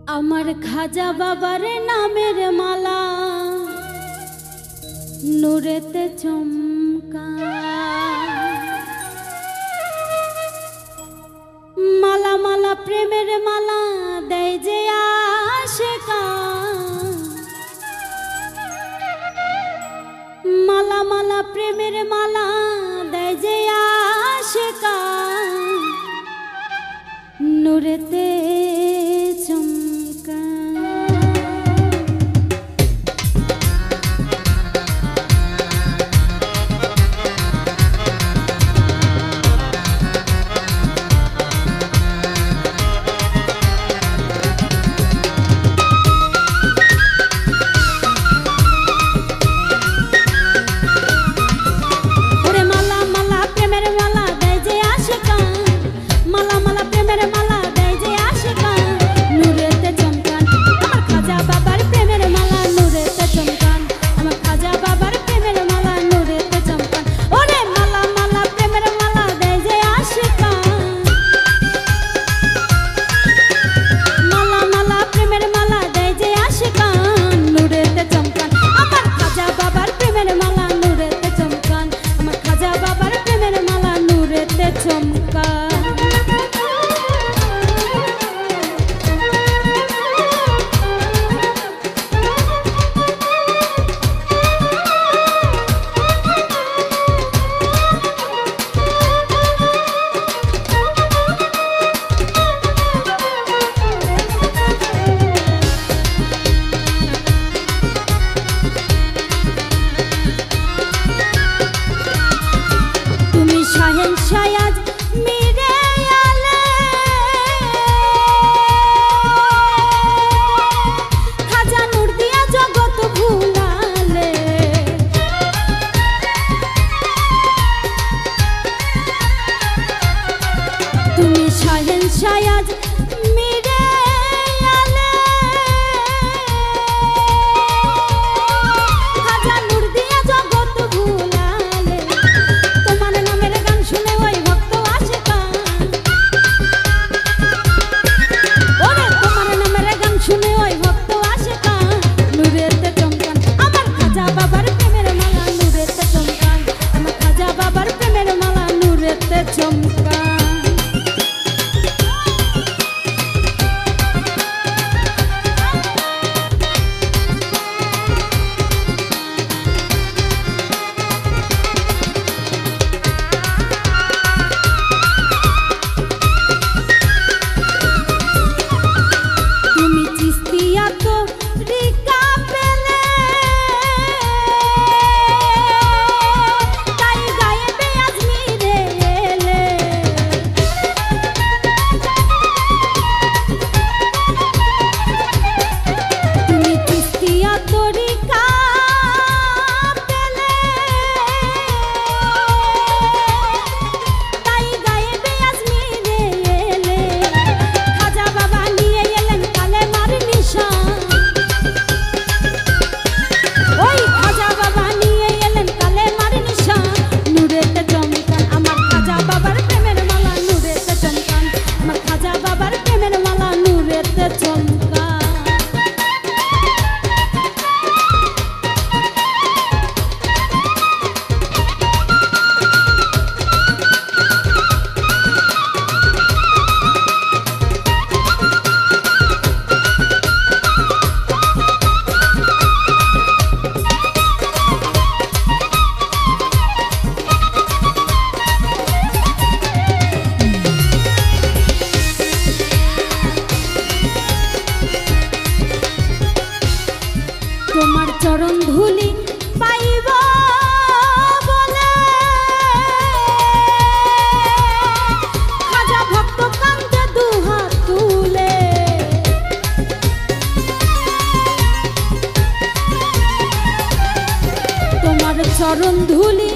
আমার খাজা বাবার নামের মালা নূরেতে চমকা, মালা মালা প্রেমের মালা দেয় যে আশিকা, মালা মালা প্রেমের মালা দেয় যে আশিকা নূরেতে চমকা। শায়াজ মিরে আলে খাজা নূর দিয়া জগৎ ভুলালে, তোমার নামের গান শুনে ওই ভক্ত আশিকা, ওরে তোমার নামের গান শুনে ওই ভক্ত আশিকা নূরেতে চমকান। আমার খাজা বাবার প্রেমের মালা নূরেতে চমকান, আমার খাজা বাবার প্রেমের মালা নূরেতে চমকান। তোমার চরণ ধুলি পাইব বলে খাজা ভক্ত কান্দে দুহাত তুলে, তোমার চরণ ধুলি